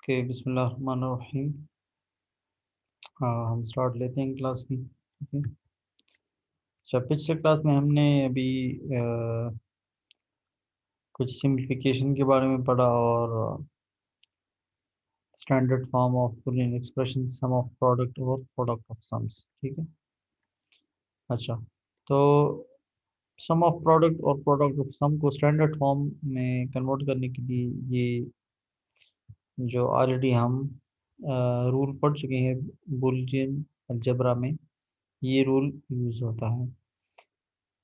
के बिस्मिल्लाहिर्रहमानिर्रहीम। हम स्टार्ट लेते हैं क्लास की। ओके। अच्छा, पिछले क्लास में हमने अभी कुछ सिंप्लिफिकेशन के बारे में पढ़ा और standard form of Boolean expression, sum of product और प्रोडक्ट ऑफ सम्स। ठीक है। अच्छा, तो सम ऑफ प्रोडक्ट और प्रोडक्ट ऑफ सम को स्टैंडर्ड फॉर्म में कन्वर्ट करने के लिए ये जो ऑलरेडी हम रूल पढ़ चुके हैं बूलियन अलजेब्रा में, ये रूल यूज होता है,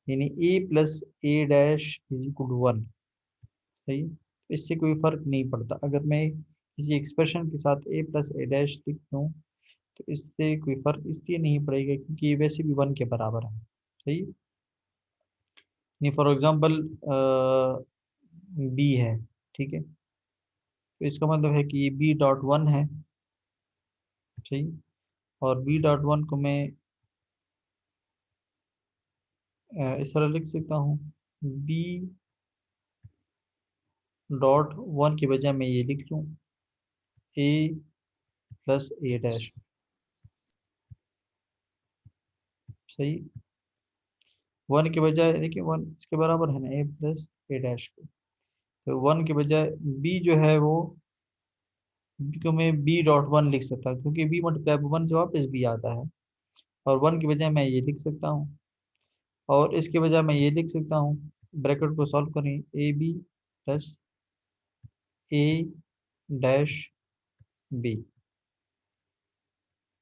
यानी A plus A dash is equal to one. सही है? तो इससे कोई फर्क नहीं पड़ता अगर मैं किसी एक्सप्रेशन के साथ ए प्लस ए डैश लिख दूँ, तो इससे कोई फर्क इसलिए नहीं पड़ेगा क्योंकि ये वैसे भी वन के बराबर है। सही है? नहीं, फॉर एग्जांपल बी है। ठीक है, तो इसका मतलब है कि ये बी डॉट वन है। सही। और बी डॉट वन को मैं इस तरह लिख सकता हूँ, बी डॉट वन के बजाय मैं ये लिख लूँ ए प्लस ए डैश। सही। वन के बजाय देखिए, वन इसके बराबर है ना ए प्लस ए डैश को, तो वन के बजाय बी जो है वो B को मैं बी डॉट वन लिख सकता हूँ क्योंकि बी मल्टीप्लाई वन से वापस बी आता है। और वन के बजाय मैं ये लिख सकता हूँ, और इसके बजाय मैं ये लिख सकता हूँ, ब्रैकेट को सॉल्व करें, A B plus A dash B.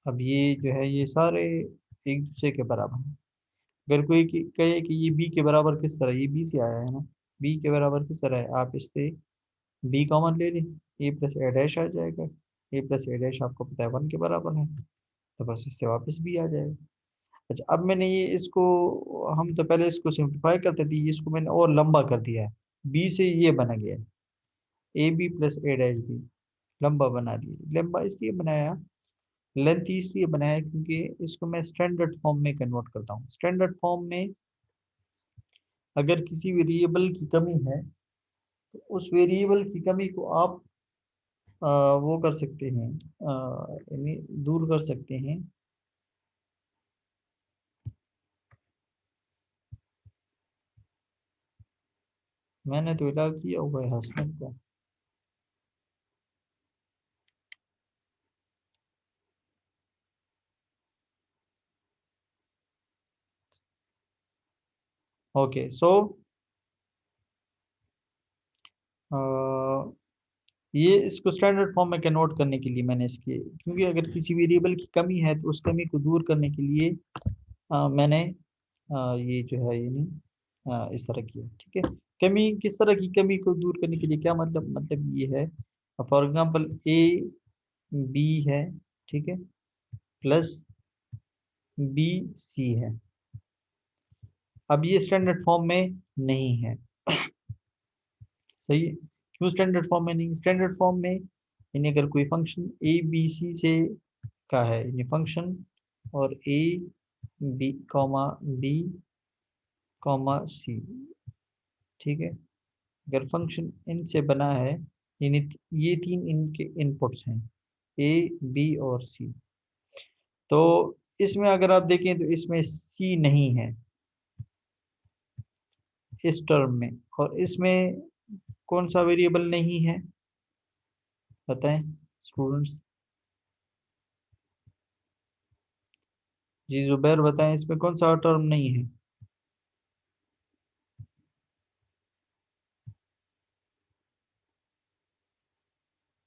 अब ये जो है ये सारे एक दूसरे के बराबर हैं। अगर कोई कहे कि ये बी के बराबर किस तरह, ये बी से आया है ना, बी के बराबर किस तरह है, आप इससे बी कॉमन ले लें, ए प्लस ए डैश आ जाएगा। ए प्लस ए डैश आपको पता है वन के बराबर है, तो बस इससे वापस बी आ जाएगा। अच्छा, अब मैंने ये इसको, हम तो पहले इसको सिंप्लीफाई करते थे, इसको मैंने और लंबा कर दिया है, बी से ये बना गया A B plus A dash B. लंबा बना दिया, लंबा इसलिए बनाया, लेंथ इसलिए बनाया क्योंकि इसको मैं स्टैंडर्ड फॉर्म में कन्वर्ट करता हूँ। स्टैंडर्ड फॉर्म में अगर किसी वेरिएबल की कमी है, तो उस वेरिएबल की कमी को आप वो कर सकते हैं, यानी दूर कर सकते हैं। मैंने तो इलाज किया हुआ है हस्बैंड का। ओके, सो ये इसको स्टैंडर्ड फॉर्म में कन्वर्ट करने के लिए मैंने इसके, क्योंकि अगर किसी वेरिएबल की कमी है तो उस कमी को दूर करने के लिए मैंने ये जो है यानी इस तरह किया। ठीक है। कमी, किस तरह की कमी को दूर करने के लिए, क्या मतलब ये है, फॉर एग्जांपल ए बी है, ठीक है, प्लस बी सी है। अब ये स्टैंडर्ड फॉर्म में नहीं है। सही है? क्यों स्टैंडर्ड फॉर्म में नहीं? स्टैंडर्ड फॉर्म में यानी अगर कोई फंक्शन ए बी सी से का है, यानी फंक्शन और A B comma B comma C, ठीक है, अगर फंक्शन इनसे बना है, यानी ये तीन इनके इनपुट्स हैं ए बी और सी, तो इसमें अगर आप देखें तो इसमें सी नहीं है इस टर्म में, और इसमें कौन सा वेरिएबल नहीं है, बताएं स्टूडेंट्स। जी जुबैर बताएं, इसमें कौन सा टर्म नहीं है।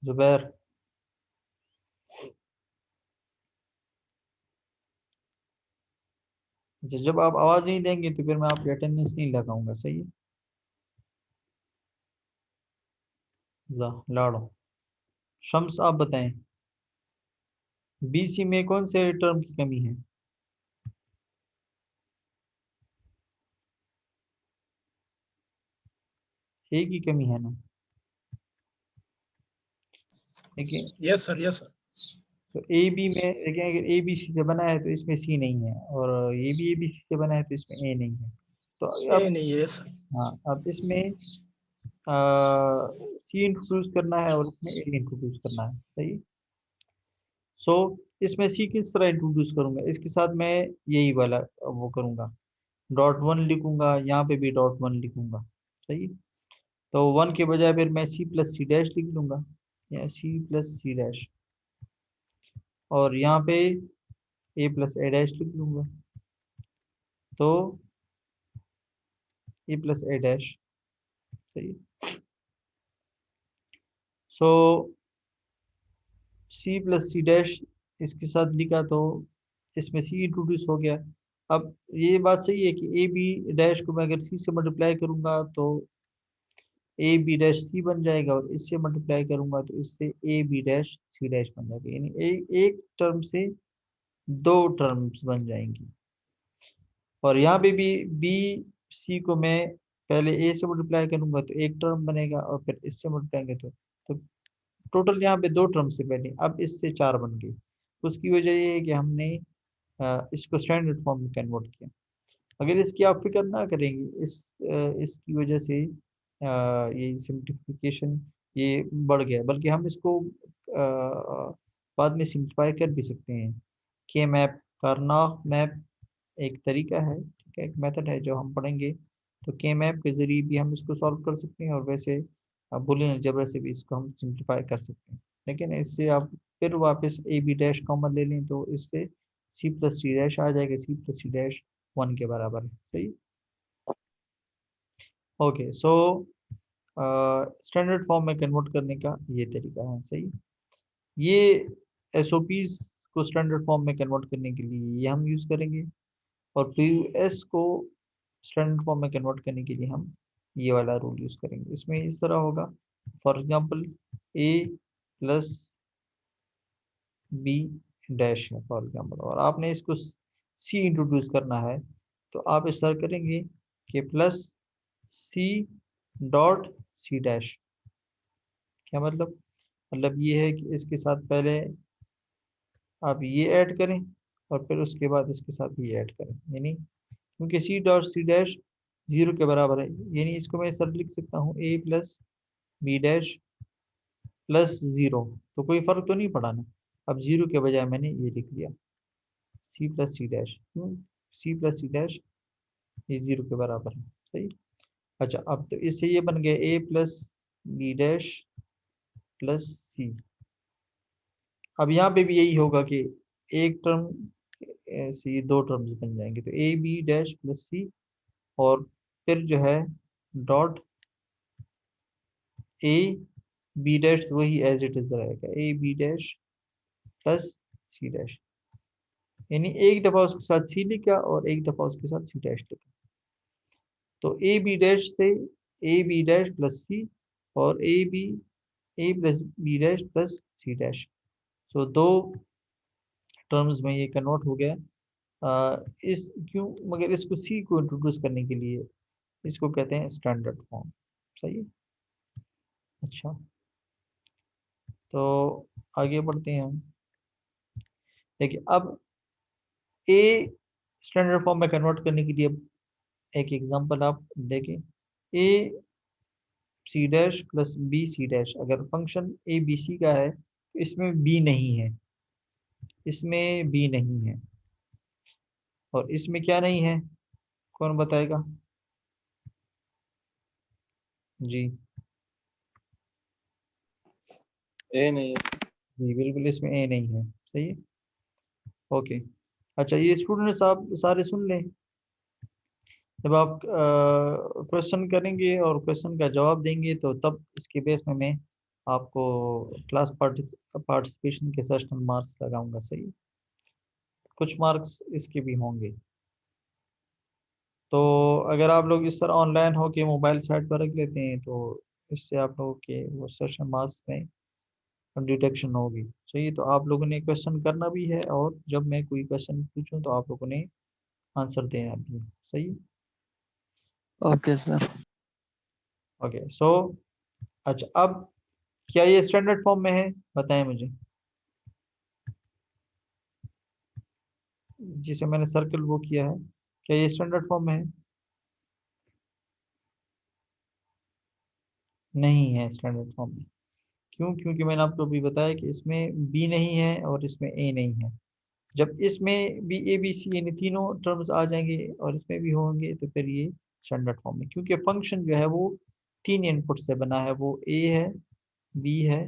जुबैर, अच्छा, जब आप आवाज नहीं देंगे तो फिर मैं आपकी अटेंडेंस नहीं लगाऊंगा। सही है? लाड़ो, शम्स आप बताएं, बीसी में कौन से टर्म की कमी है। ए की कमी है ना, देखिए। Yes sir, yes sir. तो ए बी में देखिए, अगर ए बी सी से बना है तो इसमें सी नहीं है, और ये भी सी से बना है तो इसमें ए नहीं है। तो ए अब, नहीं है सर। हाँ, अब इसमें सी इंट्रोड्यूस करना है और इसमें ए इंट्रोड्यूस करना है, सही। सो इसमें सी किस तरह इंट्रोड्यूस करूंगा, इसके साथ मैं यही वाला वो करूंगा, डॉट वन लिखूंगा, यहाँ पे भी डॉट वन लिखूंगा, सही। तो वन के बजाय फिर मैं सी प्लस सी डैश लिख लूंगा, या सी प्लस सी डैश, और यहाँ पे ए प्लस ए डैश लिख लूंगा, तो ए प्लस ए डैश, सही। सो सी प्लस सी डैश इसके साथ लिखा, तो इसमें सी इंट्रोड्यूस हो गया। अब ये बात सही है कि ए बी डैश को मैं अगर सी से मल्टीप्लाई करूंगा तो ए बी डैश सी बन जाएगा, और इससे मल्टीप्लाई करूंगा तो इससे A B dash C dash बन जाएगा, यानी एक टर्म से दो टर्म्स बन जाएंगी। और यहाँ पे भी बी सी को मैं पहले ए से मल्टीप्लाई करूंगा तो एक टर्म बनेगा, और फिर इससे मल्टीप्लाई करेंगे तो टोटल यहाँ पे दो टर्म से बनी, अब इससे चार बन गई। उसकी वजह ये है कि हमने इसको स्टैंडर्ड फॉर्म में कन्वर्ट किया। अगर इसकी आप फिक्र ना करेंगे, इसकी वजह से ये सिंप्लीफिकेशन ये बढ़ गया, बल्कि हम इसको बाद में सिंप्लीफाई कर भी सकते हैं। के मैप, कार्नोग मैप एक तरीका है, ठीक है, एक मेथड है जो हम पढ़ेंगे। तो के मैप के जरिए भी हम इसको सॉल्व कर सकते हैं, और वैसे आप बूलियन अलजेब्रा से भी इसको हम सिंप्लीफाई कर सकते हैं। लेकिन इससे आप फिर वापस ए बी डैश कॉमन ले लें तो इससे सी प्लस सी डैश आ जाएगा, C plus C dash one के बराबर है, सही। ओके, सो स्टैंडर्ड फॉर्म में कन्वर्ट करने का ये तरीका है, सही। ये एसओपीज को स्टैंडर्ड फॉर्म में कन्वर्ट करने के लिए ये हम यूज़ करेंगे, और प्रीव्यू को स्टैंडर्ड फॉर्म में कन्वर्ट करने के लिए हम ये वाला रूल यूज़ करेंगे। इसमें इस तरह होगा, for example A plus B dash है फॉर एग्जांपल, और आपने इसको सी इंट्रोड्यूस करना है, तो आप इस तरह करेंगे कि plus C dot C dash. क्या मतलब? मतलब ये है कि इसके साथ पहले आप ये ऐड करें, और फिर उसके बाद इसके साथ ये ऐड करें, यानी क्योंकि C dot C dash zero के बराबर है, यानी इसको मैं सर लिख सकता हूँ A plus B dash plus zero. तो कोई फर्क तो नहीं पड़ा ना, अब जीरो के बजाय मैंने ये लिख दिया सी प्लस सी डैश, क्यों? सी प्लस सी डैश ये जीरो के बराबर है, सही। अच्छा, अब तो इससे ये बन गया ए प्लस बी डैश प्लस सी। अब यहाँ पे भी यही होगा कि एक टर्म से ये दो टर्म्स बन जाएंगे, तो A B dash plus C, और फिर जो है डॉट ए बी डैश वही एज इट इज रहेगा, A B dash plus C dash, यानी एक दफा उसके साथ सी लिखा और एक दफा उसके साथ सी डैश लिखा। तो ए बी डैश से A B dash plus C, और A plus B dash plus C dash. So दो टर्म्स में ये कन्वर्ट हो गया। इस क्यों, मगर इसको सी को इंट्रोड्यूस करने के लिए इसको कहते हैं स्टैंडर्ड फॉर्म, सही है। अच्छा, तो आगे बढ़ते हैं हम। देखिए, अब ए स्टैंडर्ड फॉर्म में कन्वर्ट करने के लिए एक एग्जांपल आप देखें। A C dash plus B C dash, अगर फंक्शन ए बी सी का है तो इसमें बी नहीं है, इसमें बी नहीं है, और इसमें क्या नहीं है, कौन बताएगा? जी ए नहीं है। जी, बिल्कुल इसमें ए नहीं है, सही है। ओके, अच्छा, ये स्टूडेंट साहब सारे सुन लें। जब आप क्वेश्चन करेंगे और क्वेश्चन का जवाब देंगे तो तब इसके बेस में मैं आपको क्लास पार्टिसिपेशन के सेशनल मार्क्स लगाऊंगा, सही है? कुछ मार्क्स इसके भी होंगे। तो अगर आप लोग इस तरह ऑनलाइन हो के मोबाइल साइट पर रख लेते हैं तो इससे आप लोगों के वो सेशन मार्क्स में डिटेक्शन होगी, सही। तो आप लोगों ने क्वेश्चन करना भी है, और जब मैं कोई क्वेश्चन पूछूं तो आप लोगों ने आंसर देना भी है, सही। Okay sir. ओके, सो अच्छा, अब क्या ये स्टैंडर्ड फॉर्म में है, बताएं मुझे, जिसे मैंने सर्कल वो किया है, क्या ये स्टैंडर्ड फॉर्म में है? नहीं है स्टैंडर्ड फॉर्म में। क्यों? क्योंकि मैंने आपको अभी बताया कि इसमें बी नहीं है और इसमें ए नहीं है। जब इसमें भी ए बी सी यानी तीनों टर्म्स आ जाएंगे और इसमें भी होंगे तो फिर ये स्टैंडर्ड फॉर्म में, क्योंकि फंक्शन जो है वो तीन इनपुट से बना है, वो ए है, बी है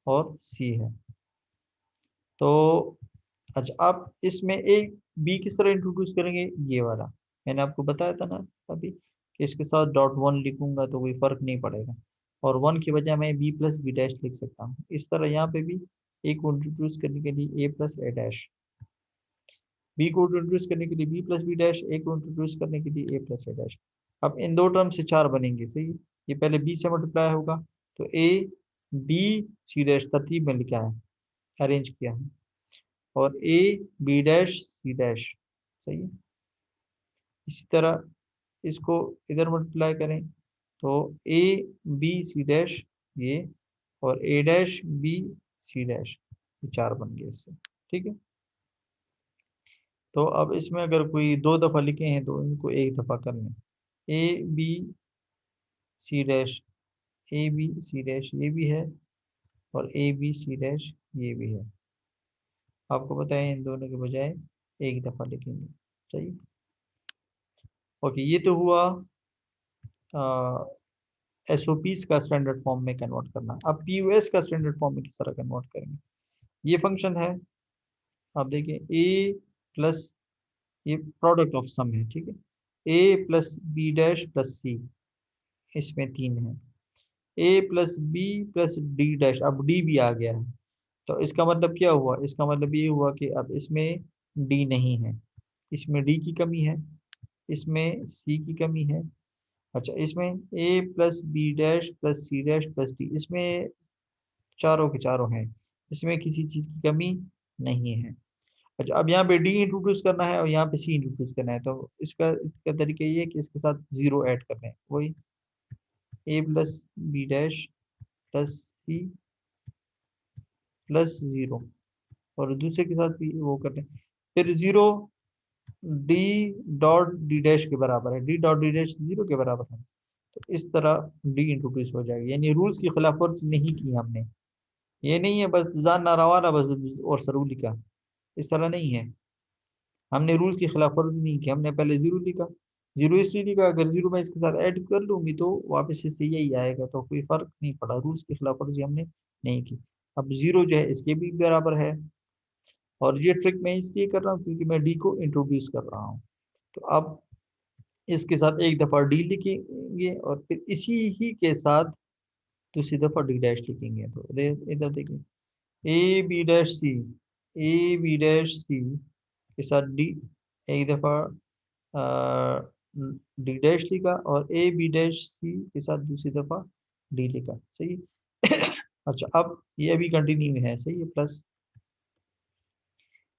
और सी है। तो अच्छा, आप इसमें ए बी किस तरह इंट्रोड्यूस करेंगे, ये वाला मैंने आपको बताया था ना अभी, कि इसके साथ डॉट वन लिखूंगा तो कोई फर्क नहीं पड़ेगा, और वन की बजाय मैं बी प्लस बी डैश लिख सकता हूँ। इस तरह यहाँ पे भी ए को इंट्रोड्यूस करने के लिए ए प्लस ए डैश, बी को इंट्रोड्यूस करने के लिए बी प्लस बी डैश, ए को इंट्रोड्यूस करने के लिए ए प्लस ए डैश। अब इन दो टर्म से चार बनेंगे, सही है। ये पहले बी से मल्टीप्लाई होगा, तो ए बी सी डैश तरतीब में लिखा है, अरेंज किया है, और A B dash C dash, सही है। इसी तरह इसको इधर मल्टीप्लाई करें तो ए बी सी डैश ये, और ए डैश बी सी डैश, ये चार बन गए इससे, ठीक है। तो अब इसमें अगर कोई दो दफ़ा लिखे हैं तो इनको एक दफ़ा कर लें। A B C dash, A B C dash ये भी है, और ए बी सी डैश ये भी है। आपको पता है इन दोनों के बजाय एक दफ़ा लिखेंगे, सही। ओके, ये तो हुआ एस ओ पीज का स्टैंडर्ड फॉर्म में कन्वर्ट करना। अब पी यू एस का स्टैंडर्ड फॉर्म में किस तरह कन्वर्ट करेंगे। ये फंक्शन है, आप देखिए ए प्लस, ये प्रोडक्ट ऑफ सम है, ठीक है, A plus B dash plus C, इसमें तीन है, A plus B plus D dash, अब डी भी आ गया है। तो इसका मतलब क्या हुआ, इसका मतलब ये हुआ कि अब इसमें डी नहीं है, इसमें डी की कमी है, इसमें सी की कमी है। अच्छा, इसमें A plus B dash plus C dash plus D, इसमें चारों के चारों हैं, इसमें किसी चीज़ की कमी नहीं है। अच्छा, अब यहाँ पे डी इंट्रोड्यूस करना है और यहाँ पे सी इंट्रोड्यूस करना है, तो इसका इसका तरीका ये है कि इसके साथ जीरो ऐड करना है, वही A plus B dash plus C plus zero, और दूसरे के साथ भी वो करते हैं, फिर zero D dot D dash के बराबर है, D dot D dash zero के बराबर है। तो इस तरह डी इंट्रोड्यूस हो जाएगी, यानी रूल्स की खिलाफ वर्जी नहीं की हमने। ये नहीं है बस जान ना रवाना बस और सरूली का, इस तरह नहीं है। हमने रूल्स की खिलाफ वर्जी नहीं की, हमने पहले जीरो लिखा, जीरो इसलिए लिखा अगर जीरो मैं इसके साथ ऐड कर लूंगी तो वापस इससे यही आएगा, तो कोई फर्क नहीं पड़ा, रूल्स की खिलाफ वर्जी हमने नहीं की। अब जीरो जो है इसके भी बराबर है, और ये ट्रिक मैं इसलिए कर रहा हूँ क्योंकि मैं डी को इंट्रोड्यूस कर रहा हूँ। तो अब इसके साथ एक दफ़ा डी लिखेंगे और फिर इसी ही के साथ दूसरी दफ़ा डी डैश लिखेंगे, तो इधर देखिए A B dash C, A B dash C के साथ डी, एक दफ़ा डी डैश लिखा, और ए बी डैश सी के साथ दूसरी दफ़ा डी लिखा, सही है। अच्छा, अब ये अभी कंटिन्यू है, सही है, प्लस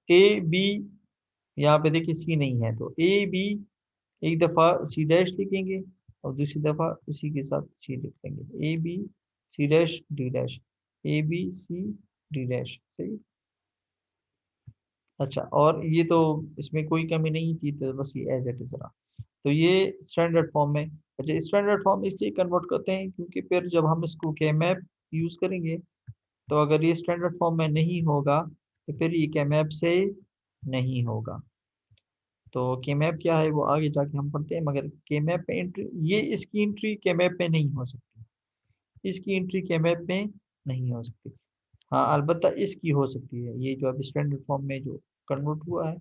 ए बी, यहाँ पे देखिए सी नहीं है तो ए बी, एक दफ़ा सी डैश लिखेंगे और दूसरी दफ़ा उसी के साथ सी लिख देंगे, A B C dash D dash, A B C D dash, सही। अच्छा, और ये तो इसमें कोई कमी नहीं थी, तो बस ये एज इट इज रहा। तो ये स्टैंडर्ड फॉर्म में, अच्छा स्टैंडर्ड फॉर्म इसलिए कन्वर्ट करते हैं क्योंकि फिर जब हम इसको के मैप यूज़ करेंगे, तो अगर ये स्टैंडर्ड फॉर्म में नहीं होगा तो फिर ये के मैप से नहीं होगा। तो के मैप क्या है वो आगे जाके हम पढ़ते हैं, मगर के मैप में एंट्री, ये इसकी एंट्री के मैप में नहीं हो सकती, इसकी एंट्री के मैप में नहीं हो सकती। हाँ, अलबत्ता इसकी हो सकती है, ये जो अभी स्टैंडर्ड फॉर्म में जो कन्वर्ट हुआ है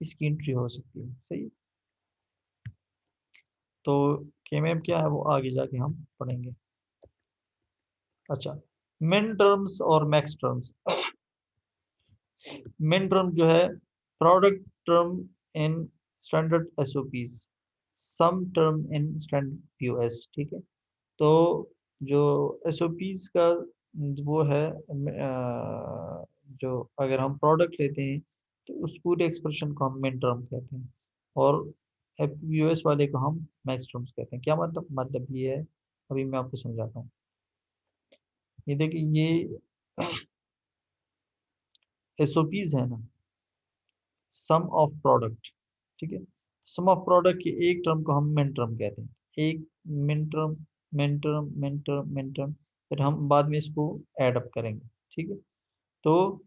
इसकी एंट्री हो सकती है, सही। तो के मैप क्या है वो आगे जाके हम पढ़ेंगे। अच्छा, मिन टर्म्स और मैक्स टर्म्स। मिन टर्म जो है product term in standard SOPs, sum term in standard POS, ठीक है। तो जो एसओपीज का वो है जो अगर हम प्रोडक्ट लेते हैं तो उस पूरे एक्सप्रेशन को हम मिन टर्म कहते हैं, और पीओएस वाले को हम मैक्स टर्म्स कहते हैं। क्या मतलब, मतलब ये है, अभी मैं आपको समझाता हूँ। ये देखिए, ये एसओपीज है ना, सम ऑफ प्रोडक्ट, ठीक है। सम ऑफ प्रोडक्ट के एक टर्म को हम मिन टर्म कहते हैं, एक min term min term min term min term, फिर हम बाद में इसको ऐड अप करेंगे, ठीक है। तो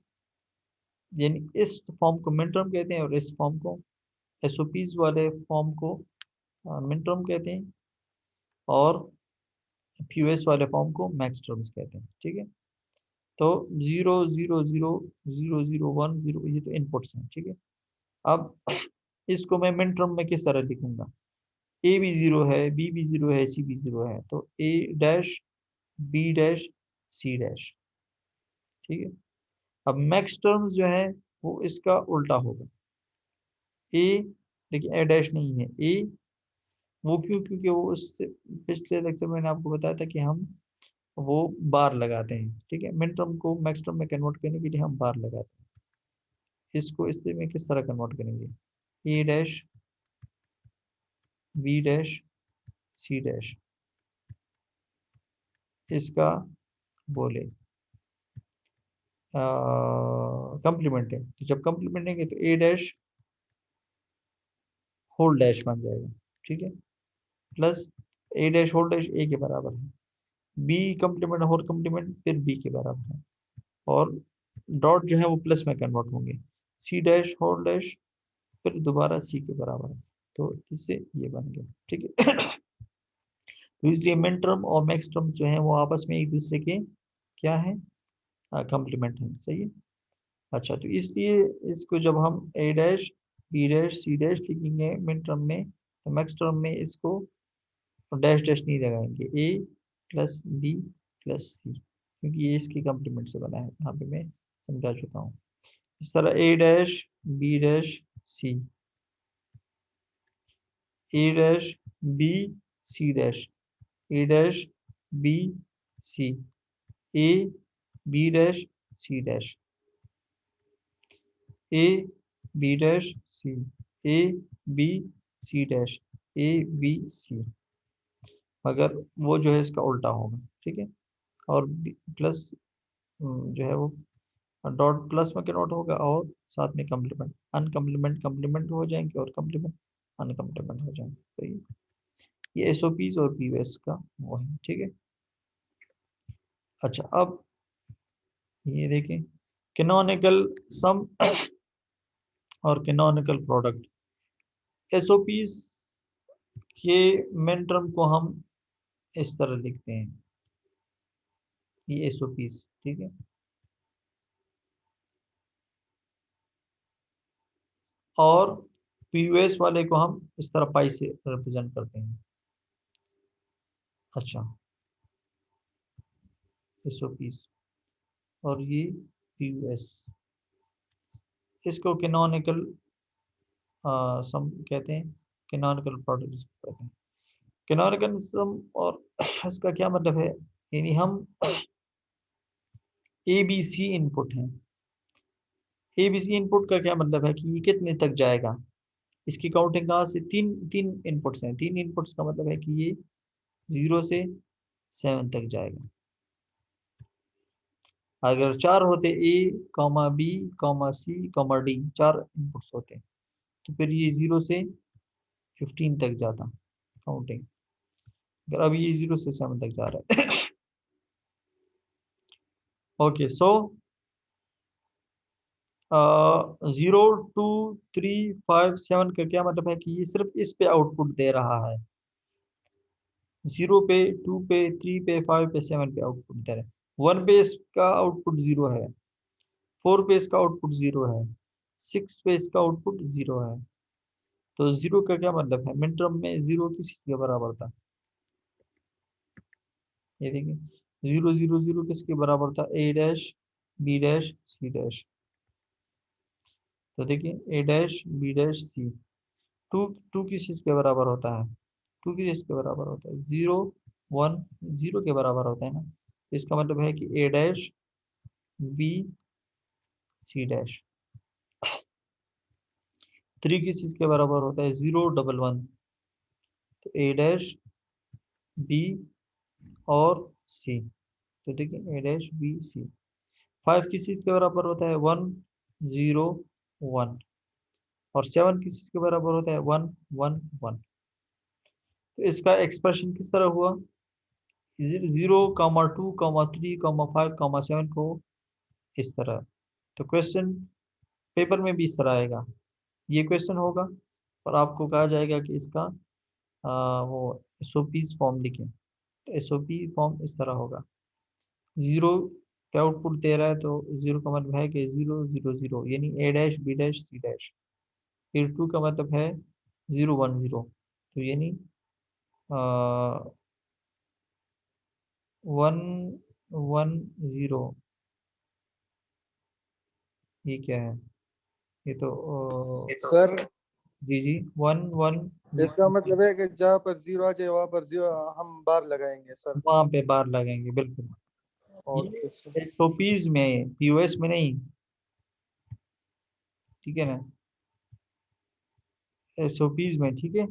यानी इस फॉर्म को मिन टर्म कहते हैं और इस फॉर्म को, एसओपीज वाले फॉर्म को मिन टर्म कहते हैं, और पीओएस वाले फॉर्म को मैक्स टर्म्स कहते हैं, ठीक है। तो 0 0 0 0 0 0 1 0, ये तो इनपुट्स हैं, ठीक है। अब इसको मैं मिन टर्म में किस तरह लिखूंगा, ए भी जीरो है, बी भी जीरो है, सी भी जीरो है, तो A dash B dash C dash, ठीक है। अब मैक्स टर्म जो है वो इसका उल्टा होगा, ए, देखिए ए डैश नहीं है, ए, वो क्यों, क्योंकि वो उससे पिछले लेक्चर में मैंने आपको बताया था कि हम वो बार लगाते हैं, ठीक है। मिन टर्म को मैक्स टर्म में कन्वर्ट करने के लिए हम बार लगाते हैं। इसको इससे में किस तरह कन्वर्ट करेंगे, A dash B dash C dash, इसका बोले कंप्लीमेंट है, तो जब कंप्लीमेंट है तो ए डैश होल डैश बन जाएगा, ठीक है, plus A dash whole dash ए के बराबर है, बी कंप्लीमेंट होल कंप्लीमेंट फिर बी के बराबर है, और डॉट जो है वो प्लस में कन्वर्ट होंगे, सी डैश होल डैश फिर दोबारा सी के बराबर है, तो इससे ये बन गया, ठीक है। तो इसलिए मिन टर्म और मैक्स टर्म जो है वो आपस में एक दूसरे के क्या है, कंप्लीमेंट है, सही है। अच्छा, तो इसलिए इसको जब हम A dash B dash C dash लिखेंगे मिन टर्म में, तो मैक्स टर्म में इसको डैश डैश नहीं लगाएंगे, ए प्लस बी प्लस सी, क्योंकि ये इसके कंप्लीमेंट से बना है, यहाँ पे मैं समझा चुका हूँ। इस तरह A dash B dash C, A dash B C dash, A dash B C, A B dash C dash, A B dash C, A B C dash, A B C, मगर वो जो है इसका उल्टा होगा, ठीक है। और प्लस जो है वो डॉट प्लस में कन्वर्ट होगा, और साथ में कम्प्लीमेंट अनकम्प्लीमेंट कम्प्लीमेंट हो जाएंगे, और कम्प्लीमेंट अनकम्प्लीमेंट हो जाएंगे, सही है। ये एसओपीज और पीओएस का वो है, ठीक है। अच्छा, अब ये देखें, कैनोनिकल सम और कैनोनिकल प्रोडक्ट, एसओपीज के मेन टर्म को हम इस तरह लिखते हैं, ये एसओपीज, ठीक है। और पीयूएस वाले को हम इस तरह पाई से रिप्रेजेंट करते हैं। अच्छा, एसओपीज और ये पीयूएस, इसको कैनोनिकल सम कहते हैं, कैनोनिकल प्रोडक्ट कहते हैं। कैनोनिकल सम, और इसका क्या मतलब है, यानी हम ए बी सी इनपुट हैं, ए बी सी इनपुट का क्या मतलब है कि ये कितने तक जाएगा, इसकी काउंटिंग कहाँ से, तीन तीन इनपुट्स हैं, तीन इनपुट्स का मतलब है कि ये 0 से 7 तक जाएगा। अगर चार होते, ए comma B comma C comma D, चार इनपुट्स होते, तो फिर ये 0 से 15 तक जाता काउंटिंग, अगर अभी ये 0 से 7 तक जा रहा है। ओके, सो 0 2 3 5 7 का क्या मतलब है कि ये सिर्फ इस पे आउटपुट दे रहा है, 0 पे 2 पे 3 पे 5 पे 7 पे आउटपुट दे रहा है, 1 पे इसका आउटपुट 0 है, 4 पे इसका आउटपुट 0 है, 6 पे इसका आउटपुट 0 है। तो 0 का क्या मतलब है, मिन टर्म में 0 किस चीज के बराबर था, ये देखिए, 0 0 0 किसके बराबर था, A dash B dash C dash, तो देखिए A dash B dash C, two two किस चीज के बराबर होता है, टू किस चीज के बराबर होता है, 0 1 0 के बराबर होता है ना, तो इसका मतलब है कि ए डैश बी सी डैश, 3 किस चीज के बराबर होता है, 0 1 1, तो ए डैश बी और सी, तो देखिए ए डैश बी सी, 5 किस चीज के बराबर होता है, 1 0 1, और 7 किस चीज के बराबर होता है, 1 1 1, तो इसका एक्सप्रेशन किस तरह हुआ, 0,2,3,5,7 को इस तरह। तो क्वेश्चन पेपर में भी इस तरह आएगा, ये क्वेश्चन होगा और आपको कहा जाएगा कि इसका वो एसओपी फॉर्म लिखें। तो एसओपी फॉर्म इस तरह होगा। 0 पे आउटपुट दे रहा है तो 0 का मतलब है कि 0 0 0 यानी A dash B dash C dash. फिर 2 का मतलब है 0 1 0, तो यानी 1 1 0। ये क्या है? ये तो सर जी जी 1 1 इसका मतलब है कि जहाँ पर जीरो आ जाए वहां पर जीरो हम बार लगाएंगे सर। वहां पे बार लगेंगे, बिल्कुल। ये ओके सर। एसओपीज में, पीओएस में नहीं, ठीक है ना? एसओपीज में, ठीक है।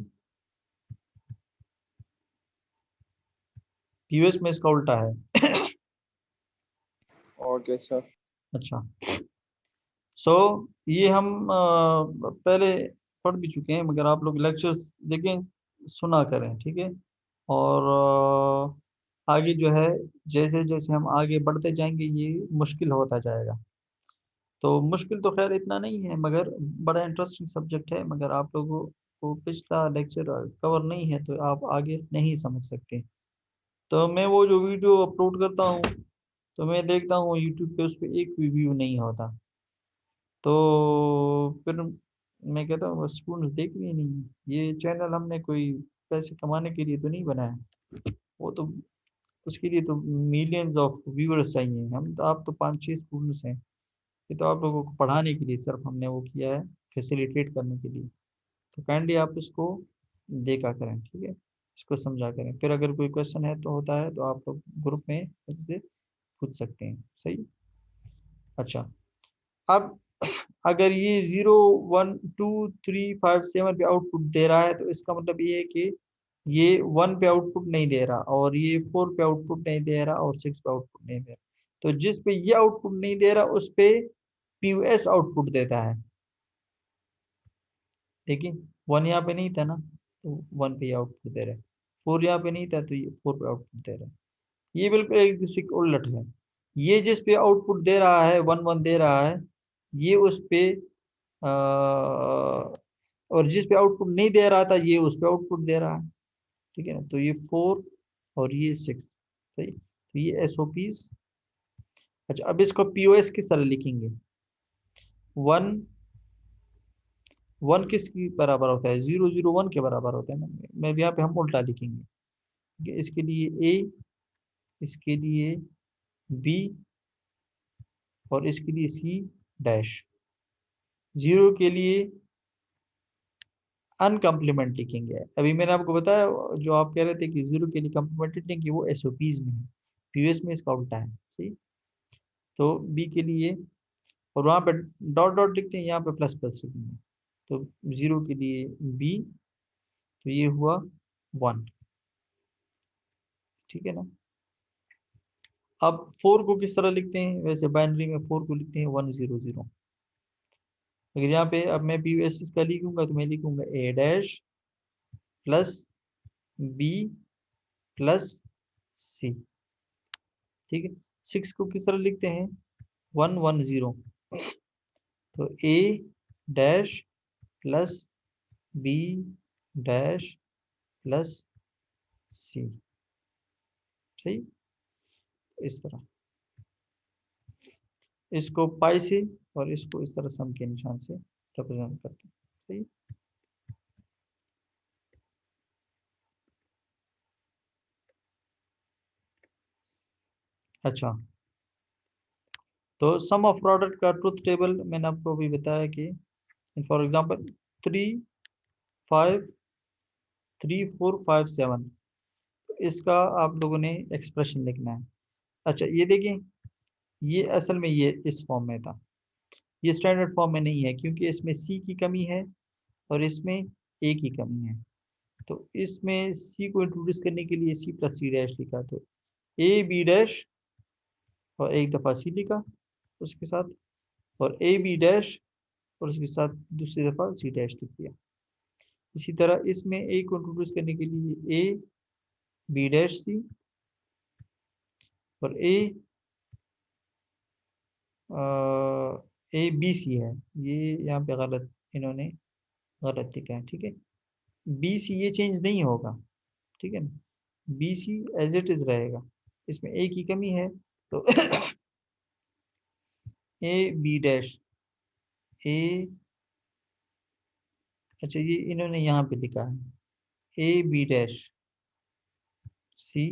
पीओएस में इसका उल्टा है। Okay sir. अच्छा, सो ये हम पहले पढ़ भी चुके हैं, मगर आप लोग लेक्चर्स देखें, सुना करें, ठीक है। और आगे जो है, जैसे जैसे हम आगे बढ़ते जाएंगे ये मुश्किल होता जाएगा। तो मुश्किल तो खैर इतना नहीं है, मगर बड़ा इंटरेस्टिंग सब्जेक्ट है, मगर आप लोगों को पिछला लेक्चर कवर नहीं है तो आप आगे नहीं समझ सकते। तो मैं वो जो वीडियो अपलोड करता हूँ, तो मैं देखता हूँ यूट्यूब पे, उस पर एक भी व्यू नहीं होता। तो फिर मैं कहता हूँ बस स्टूडेंट्स देख रही नहीं, ये चैनल हमने कोई पैसे कमाने के लिए तो नहीं बनाया। वो तो उसके लिए तो मिलियंस ऑफ व्यूअर्स चाहिए। हम तो, आप तो 5-6 स्टूडेंट्स हैं। ये तो आप लोगों को पढ़ाने के लिए सिर्फ हमने वो किया है, फैसिलिटेट करने के लिए। तो काइंडली आप इसको देखा करें, ठीक है। इसको समझा करें, फिर अगर कोई क्वेश्चन है तो होता है तो आप लोग ग्रुप में मुझसे पूछ सकते हैं, सही। अच्छा, अब अगर ये 0 1 2 3 5 7 पे आउटपुट दे रहा है तो इसका मतलब ये है कि ये 1 पे आउटपुट नहीं दे रहा, और ये 4 पे आउटपुट नहीं दे रहा, और 6 पे आउटपुट नहीं दे रहा। तो जिस पे ये आउटपुट नहीं दे रहा उस पे पीयूएस आउटपुट देता है। देखिए 1 यहाँ पे नहीं था ना, तो 1 पे ये आउटपुट दे रहा है। 4 यहाँ पे नहीं था तो ये 4 पे आउटपुट दे रहा है। ये बिल्कुल एक दूसरे के उलट है। ये जिस पे आउटपुट दे रहा है, 1 1 दे रहा है, ये उस पे और जिस पे आउटपुट नहीं दे रहा था ये उस पे आउटपुट दे रहा है, ठीक है ना। तो ये 4 और ये 6, सही। तो ये एसओपीज। अच्छा, अब इसको पीओएस किस तरह लिखेंगे? 1 1 किसके बराबर होता है? 0 0 1 के बराबर होता है ना। मैं यहाँ पे हम उल्टा लिखेंगे, ठीक है? इसके लिए ए, इसके लिए बी, और इसके लिए सी डैश। 0 के लिए अनकम्प्लीमेंट लिखेंगे। अभी मैंने आपको बताया, जो आप कह रहे थे कि 0 के लिए कम्प्लीमेंट लिखेंगे, वो एसओपीज में है, पीओएस में इसका उल्टा है, सही। तो बी के लिए, और वहाँ पे डॉट डॉट लिखते हैं, यहाँ पे प्लस प्लस लिखेंगे। तो 0 के लिए बी, तो ये हुआ 1, ठीक है ना। अब 4 को किस तरह लिखते हैं? वैसे बाइनरी में 4 को लिखते हैं 1 0 0। अगर यहाँ पे अब मैं पी एस का लिखूंगा तो मैं लिखूंगा ए डैश प्लस बी प्लस सी, ठीक है। 6 को किस तरह लिखते हैं? 1 1 0। तो A dash plus B dash plus C, सही। इस तरह इसको पाई से, और इसको इस तरह सम के निशान से रिप्रेजेंट करते हैं, सही। अच्छा, तो सम ऑफ प्रोडक्ट का ट्रुथ टेबल मैंने आपको अभी बताया कि फॉर एग्जांपल 3 5 3 4 5 7, तो इसका आप लोगों ने एक्सप्रेशन लिखना है। अच्छा, ये देखिए, ये असल में ये इस फॉर्म में था, ये स्टैंडर्ड फॉर्म में नहीं है, क्योंकि इसमें सी की कमी है और इसमें ए की कमी है। तो इसमें सी को इंट्रोड्यूस करने के लिए सी प्लस सी डैश लिखा, तो ए बी डैश, और एक दफ़ा सी लिखा उसके साथ, और ए बी डैश, और उसके साथ दूसरी दफ़ा सी डैश लिख दिया। इसी तरह इसमें ए को इंट्रोड्यूस करने के लिए ए बी डैश सी, और ए बी सी है, ये यहाँ पे गलत इन्होंने गलत लिखा है, ठीक है। बी सी ये चेंज नहीं होगा, ठीक है ना, B C as it is रहेगा, इसमें ए की कमी है तो ए बी डैश ए, अच्छा ये इन्होंने यहाँ पे लिखा है ए बी डैश सी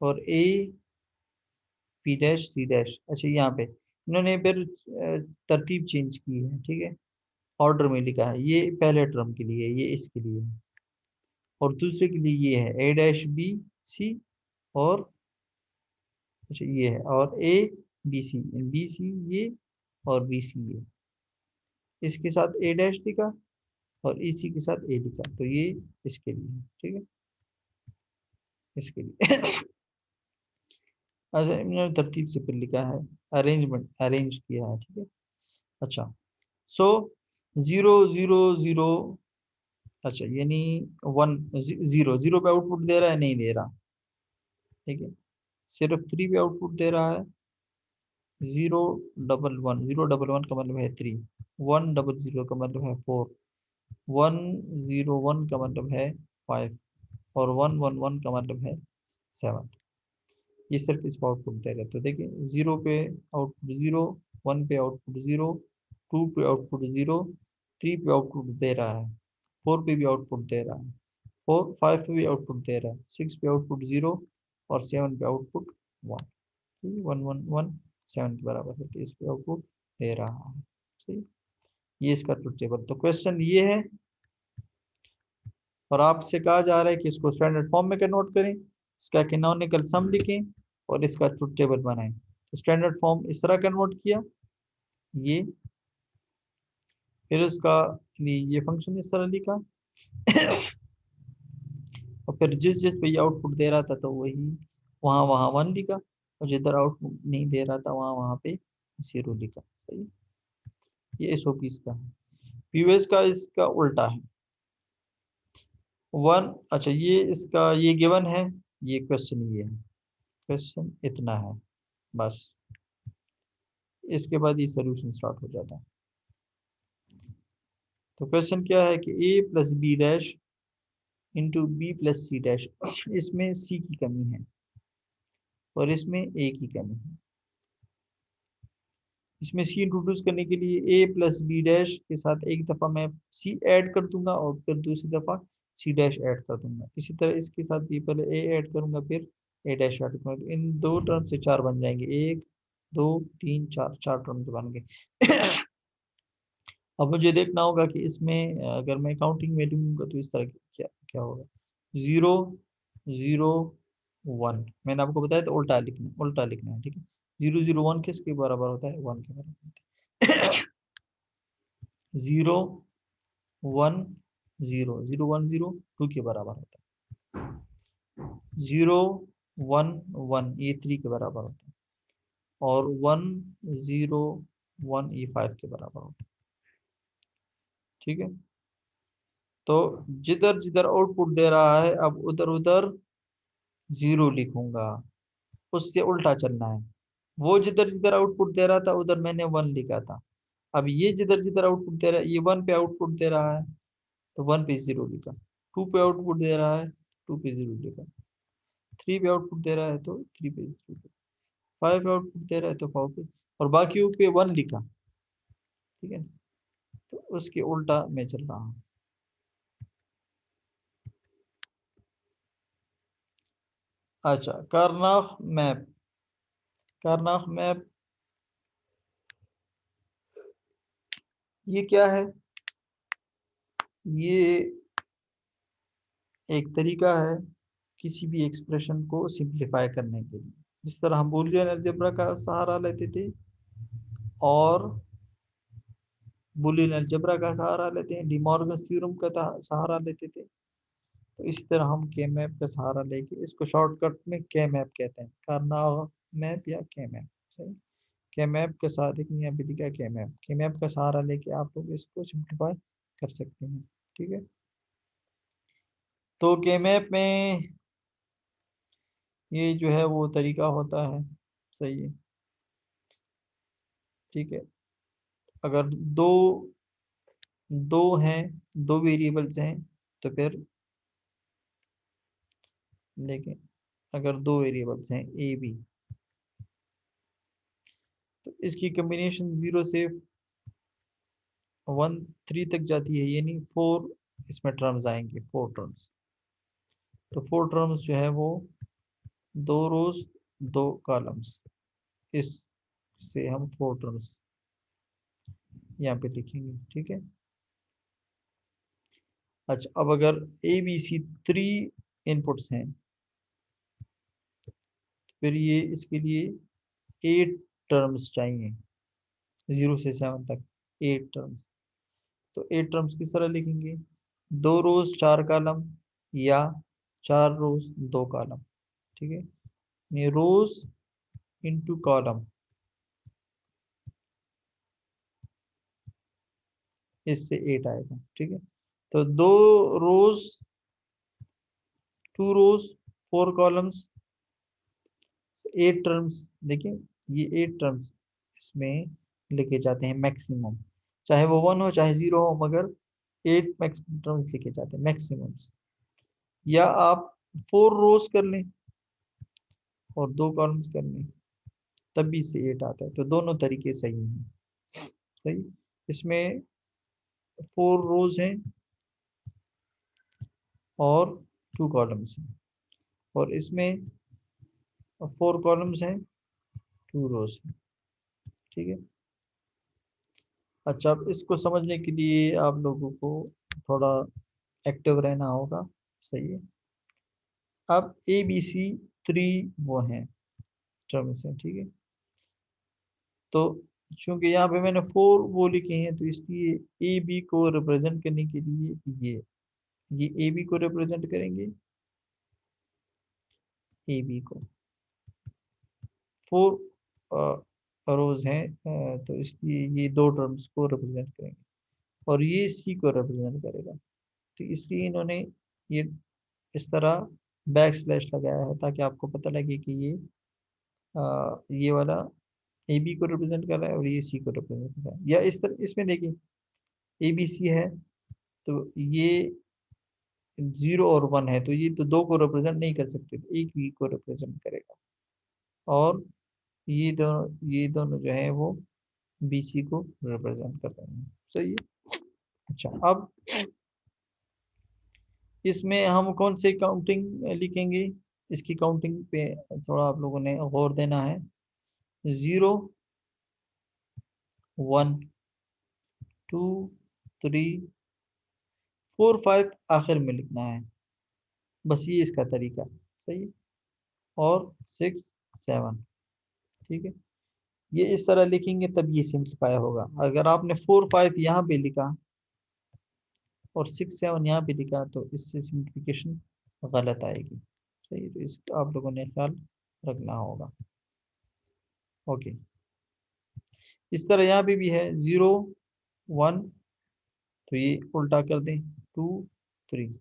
और A P dash C dash, अच्छा यहाँ पे इन्होंने फिर तरतीब चेंज की है, ठीक है। ऑर्डर में लिखा है, ये पहले टर्म के लिए, ये इसके लिए है, और दूसरे के लिए ये है ए डैश बी सी, और अच्छा ये है, और ए बी सी ये, और बी सी ये, इसके साथ ए डैश लिखा और इसी के साथ ए लिखा, तो ये इसके लिए है, ठीक है, इसके लिए अच्छा इन्होंने तरतीब से फिर लिखा है, अरेंजमेंट अरेंज किया है, ठीक है। अच्छा सो 0 0 0, अच्छा यानी 1 0 पे आउटपुट दे रहा है, नहीं दे रहा, ठीक है। सिर्फ 3 पे आउटपुट दे रहा है, 0 1 1, 0 1 1 का मतलब है 3, 1 0 0 का मतलब है 4, 1 0 1 का मतलब है 5, और 1 1 1 का मतलब है 7। ये सिर्फ इसको आउटपुट दे रहे हैं, तो देखिए 0 पे आउटपुट 0, 1 पे आउटपुट 0, 2 पे आउटपुट 0, 3 पे आउटपुट दे रहा है, 4 पे भी आउटपुट दे रहा है, 5 पे भी आउटपुट दे रहा है, 6 पे आउटपुट 0, और 7 पे आउटपुट 1, 1 1 1 7 के बराबर है, तो इस पे आउटपुट दे रहा है, ठीक। ये इसका ट्रुथ टेबल, तो क्वेश्चन ये है, और आपसे कहा जा रहा है कि इसको स्टैंडर्ड फॉर्म में कन्वर्ट करें, इसका कैनोनिकल सम लिखें, और इसका ट्रुथ टेबल बनाएं। तो स्टैंडर्ड फॉर्म इस तरह कन्वर्ट किया, ये, फिर उसका ये फंक्शन इस तरह लिखा और फिर जिस जिस पे ये आउटपुट दे रहा था तो वही वहाँ वहाँ 1 लिखा, और जिधर आउटपुट नहीं दे रहा था वहाँ वहाँ पे 0 लिखा, सही। ये एसओपी इसका है। पीओएस का इसका उल्टा है, 1, अच्छा ये इसका ये गिवन है, ये क्वेश्चन ये है, क्वेश्चन इतना है बस, इसके बाद ये सोल्यूशन स्टार्ट हो जाता है। तो क्वेश्चन क्या है कि A plus B dash into B plus C dash, इसमें सी की कमी है और इसमें ए की कमी है। इसमें सी इंट्रोड्यूस करने के लिए ए प्लस बी डैश के साथ एक दफ़ा मैं सी ऐड कर दूंगा और फिर दूसरी दफ़ा सी डैश ऐड कर दूंगा, इसी तरह इसके साथ भी पहले ए ऐड करूंगा फिर ए डैश ऐड करूंगा, तो इन दो टर्म से 4 बन जाएंगे, 1 2 3 4, 4 टर्म से बन गए अब मुझे देखना होगा कि इसमें अगर मैं काउंटिंग में लूंगा तो इस तरह क्या क्या होगा, 0 0 1, मैंने आपको बताया था उल्टा लिखना है, ठीक है। 0 0 1 किसके बराबर होता है, 1 के बराबर होता है 0 1 0 0 1 0 2 के बराबर होता है, 0 1 1 ये 3 के बराबर होता है, और 1 0 1 ये 5 के बराबर होता है, ठीक है। तो जिधर जिधर आउटपुट दे रहा है अब उधर उधर 0 लिखूंगा, उससे उल्टा चलना है। वो जिधर जिधर आउटपुट दे रहा था उधर मैंने 1 लिखा था, अब ये जिधर जिधर आउटपुट दे रहा है, ये 1 पे आउटपुट दे रहा है तो 1 पे 0 लिखा, 2 पे आउटपुट दे रहा है 2 पे 0 लिखा, 3 पे आउटपुट दे रहा है तो 3 पे 0 लिखा, 5 पे आउटपुट दे रहा है तो 5 पे, और बाकी पे 1 लिखा, ठीक है। तो उसके उल्टा मैं चल रहा हूँ। अच्छा कार्नाफ मैप ये क्या है, ये एक तरीका है किसी भी एक्सप्रेशन को सिंप्लीफाई करने के लिए, जिस तरह हम बूलियन अलजेब्रा का सहारा लेते थे और बूलियन अलजेब्रा का सहारा लेते हैं, डिमॉर्गन थ्योरम का सहारा लेते थे, तो इसी तरह हम के मैप का सहारा लेके इसको शॉर्टकट में के मैप कहते हैं, कार्नाफ मैप या के मैप, सही। के मैप के साथ एक यहाँ पे लिखा के मैप का सहारा लेके आप लोग इसको सिंप्लीफाई कर सकते हैं, ठीक है। तो के मैप में ये जो है वो तरीका होता है। सही है, ठीक है। अगर दो दो हैं, दो वेरिएबल्स हैं, तो फिर देखें, अगर दो वेरिएबल्स हैं ए बी, तो इसकी कम्बिनेशन 0 से 1 3 तक जाती है, यानी 4 इसमें टर्म्स आएंगे, 4 टर्म्स। तो 4 टर्म्स जो है वो 2 रोज 2 कॉलम्स, इस से हम 4 टर्म्स यहाँ पे लिखेंगे, ठीक है। अच्छा, अब अगर ए बी सी 3 इनपुट्स हैं, फिर ये इसके लिए 8 टर्म्स चाहिए, 0 से 7 तक 8 टर्म्स। तो 8 टर्म्स किस तरह लिखेंगे? 2 रोज 4 कॉलम, या 4 रोज 2 कॉलम, ठीक है। ये रोज इंटू कॉलम, इससे 8 आएगा, ठीक है। तो 2 रोज 2 रोज 4 कॉलम्स 8 टर्म्स। देखिए, ये 8 टर्म्स इसमें लिखे जाते हैं मैक्सिमम, चाहे वो 1 हो चाहे 0 हो, मगर 8 मैक्सिमम टर्म्स लिखे जाते हैं मैक्सिमम्स। या आप 4 रोज कर लें और 2 कॉलम्स कर लें, तब भी से 8 आता है। तो दोनों तरीके सही हैं। सही, इसमें 4 रोज हैं और 2 कॉलम्स हैं, और इसमें 4 कॉलम्स हैं, 2 रोज हैं, ठीक है। अच्छा, अब इसको समझने के लिए आप लोगों को थोड़ा एक्टिव रहना होगा। सही है। अब ए बी सी 3 वो हैं टर्म्स हैं, ठीक है। तो चूंकि यहाँ पे मैंने 4 वो लिखे हैं, तो इसलिए ए बी को रिप्रेजेंट करने के लिए ये ए बी को रिप्रेजेंट करेंगे, ए बी को 4 रोज हैं, तो इसलिए ये 2 टर्म्स को रिप्रेजेंट करेंगे, और ये सी को रिप्रेजेंट करेगा। तो इसलिए इन्होंने ये इस तरह बैक स्लैश लगाया है, ताकि आपको पता लगे कि ये वाला ए बी को रिप्रेजेंट कर रहा है और ये सी को रिप्रेजेंट कर रहा है। या इस तरह इसमें देखिए, ए बी सी है, तो ये 0 और 1 है, तो ये तो 2 को रिप्रेजेंट नहीं कर सकते, तो एक ही को रिप्रेजेंट करेगा। और ये दोनों जो है वो बी सी को रिप्रेजेंट कर रहे हैं। सही है। अच्छा, अब इसमें हम कौन से काउंटिंग लिखेंगे? इसकी काउंटिंग पे थोड़ा आप लोगों ने गौर देना है। 0 1 2 3 4 5 आखिर में लिखना है, बस ये इसका तरीका। सही है। और 6 7, ठीक है। ये इस तरह लिखेंगे तब ये सिंप्लीफाई होगा। अगर आपने 4 5 यहाँ पे लिखा और 6 7 यहाँ पे लिखा, तो इससे सिंप्लीफिकेशन गलत आएगी। सही, तो इसका आप लोगों ने ख्याल रखना होगा। ओके, इस तरह यहाँ पे भी है 0 1, तो ये उल्टा कर दें, 2 3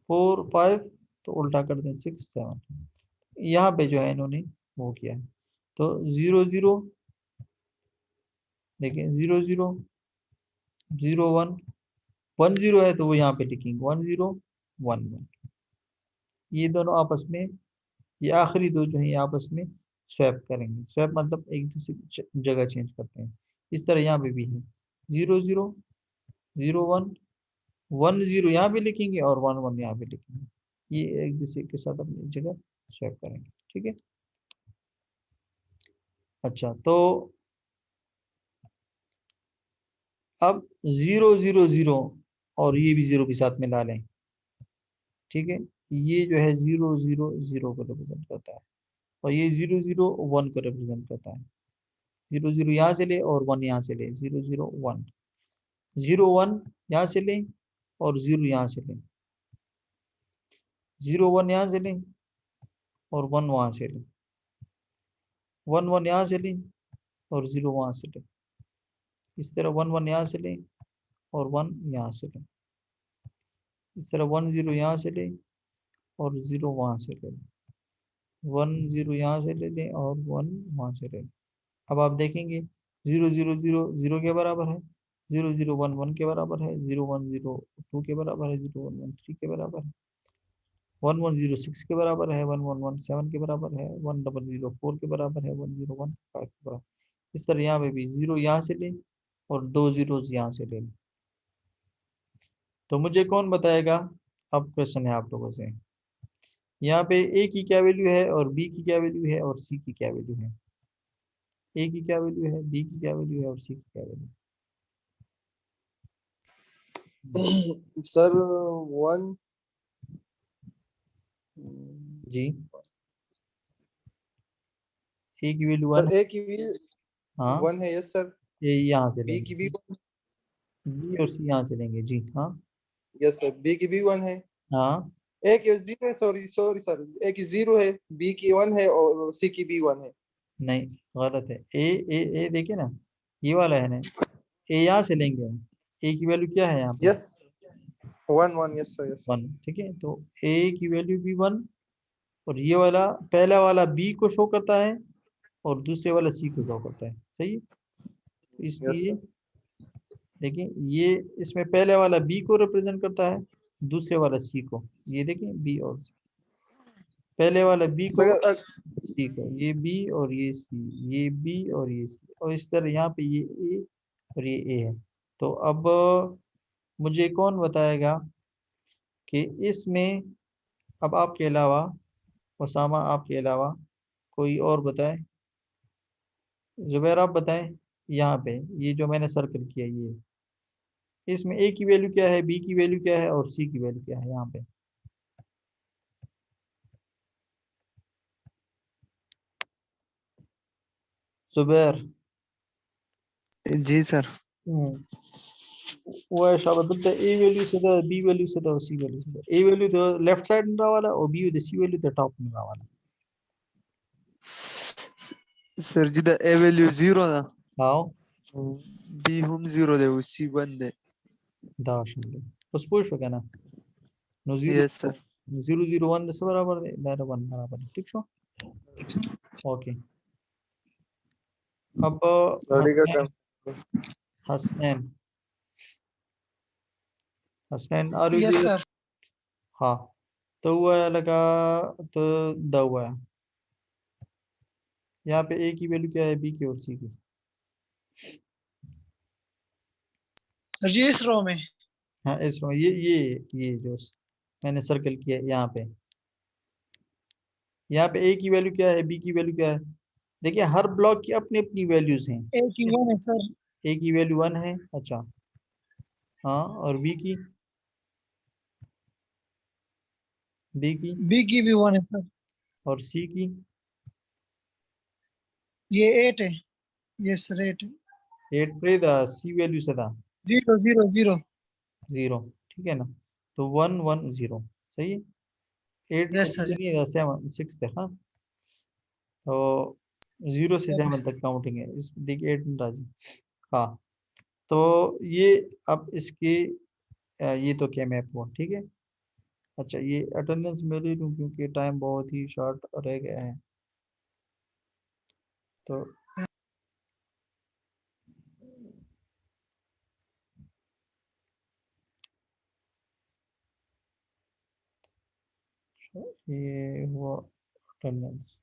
4 5, तो उल्टा कर दें 6 7। यहाँ पे जो है इन्होंने वो किया है। तो 0 0, देखिए 0 0 0 1 1 0 है, तो वो यहाँ पे लिखेंगे 1 0 1 1। ये दोनों आपस में, ये आखिरी दो जो है ये आपस में स्वैप करेंगे। स्वैप मतलब एक दूसरे की जगह चेंज करते हैं। इस तरह यहाँ पे भी है 0 0 0 1 1 0 यहाँ पे लिखेंगे और 1 1 यहाँ पे लिखेंगे। ये एक दूसरे के साथ अपनी जगह स्वैप करेंगे, ठीक है। अच्छा, तो अब 0 0 0 और ये भी 0 के साथ मिला लें, ठीक है। ये जो है 0 0 0 को रिप्रेजेंट करता है, और ये 0 0 1 को रिप्रेजेंट करता है। 0 0 यहाँ से ले और 1 यहाँ से ले, 0 0 1 0 1 यहाँ से लें और 0 यहाँ से लें, 0 1 यहाँ से लें और 1 वहाँ से लें, 1 1 यहाँ से लें और 0 वहाँ से लें। इस तरह 1 1 यहाँ से लें और 1 यहाँ से लें। इस तरह 1 0 यहाँ से लें और 0 वहाँ से ले लें, 1 0 यहाँ से ले लें और 1 वहाँ से ले लें। अब आप देखेंगे 0 0 0 0 के बराबर है, 0 0 1 1 के बराबर है, 0 1 0 2 के बराबर है, 0 1 1 3 के बराबर है, 1 1 0 6 के बराबर है, 1 1 1 7 के बराबर है, 1 0 0 4 के बराबर है, 1 0 1 5 के बराबर। इस तरह यहाँ पे भी 0 यहाँ से लें और 2 जीरोस यहाँ से ले लें। तो मुझे कौन बताएगा, अब क्वेश्चन है आप लोगों से, यहाँ पे ए की क्या वैल्यू है और बी की क्या वैल्यू है और सी की क्या वैल्यू है। ए की क्या वैल्यू है, बी की क्या वैल्यू है और सी की क्या वैल्यू सर 1 है जी। ए की वैल्यू सर 1 है। ए की भी हाँ, 1 है, यस सर। ए यहाँ से बी की भी लेंगे, बी और सी यहाँ से लेंगे जी। हाँ यस सर, बी की भी 1 है। हाँ, ए की 0 है, सॉरी सॉरी सर, ए की 0 है, बी की 1 है और सी की भी 1 है। नहीं गलत है। ए ए ए देखिए ना, ये वाला है ना, ए यहाँ से लेंगे हम। ए की वैल्यू क्या है यहाँ पे, yes 1 1, yes sir, yes 1, sir. ठीक है। तो ए की वैल्यू भी 1, और ये वाला पहला वाला बी को शो करता है और दूसरे वाला सी को शो करता है, सही है। तो यस इसलिए सर। देखिए ये इसमें पहले वाला बी को रिप्रेजेंट करता है, दूसरे वाला सी को। ये देखिए बी और C। पहले वाला बी को, सर सी को, ये बी और ये सी, ये बी और ये सी, और इस तरह यहाँ पे ये ए और ये ए है। तो अब मुझे कौन बताएगा कि इसमें, अब आपके अलावा, उसामा आपके अलावा कोई और बताए, जुबैर आप बताएं। यहाँ पे ये जो मैंने सर्कल किया, ये इसमें ए की वैल्यू क्या है, बी की वैल्यू क्या है और सी की वैल्यू क्या है यहाँ पे। जुबैर। जी सर। वो है शाबाश, बोलते हैं ए वैल्यू से तो बी वैल्यू से तो सी वैल्यू से तो ए वैल्यू तो लेफ्ट साइड में वाला और बी सी वैल्यू तो टॉप में वाला। सर जिदा ए वैल्यू 0 था, हाँ बी हम 0 दे सी 1 दे। दाशंदे उस पुश हो गया ना, नो जीरो, यस सर। 0 0 1 से बराबर है, दायरा 1 बराबर है, ठीक छो। ओके। अब स्टडी का हसनैन, काम। Hasnain, Hasnain are you yes there. Sir. हाँ, तो हुआ लगा, तो द हुआ है। यहाँ पे ए की वैल्यू क्या है, बी की और सी की। सर जी इस रो में। हाँ इसमें ये जो मैंने सर्कल किया है यहाँ पे, यहाँ पे ए की वैल्यू क्या है, बी की वैल्यू क्या है। देखिए हर ब्लॉक की अपनी अपनी वैल्यूज हैं। ए की 1 है सर। ए की वैल्यू 1 है, अच्छा। हाँ, और बी की बी की भी 1 है सर। और सी की। ये 8 है। यस सर 8 है। 8 पे था, सी वैल्यू से था 0 0 0। 0, ठीक है ना। तो 1 1 0, सही है। 8 यस सर। नहीं था, 7 6 थे। हाँ, तो 0 से 7 तक काउंटिंग है इस, देखिए 8 राजी। हाँ, तो ये अब इसके ये तो क्या मैप हुआ, ठीक है। अच्छा, ये अटेंडेंस मैं ले लूँ क्योंकि टाइम बहुत ही शॉर्ट रह गया है। तो ये हुआ अटेंडेंस।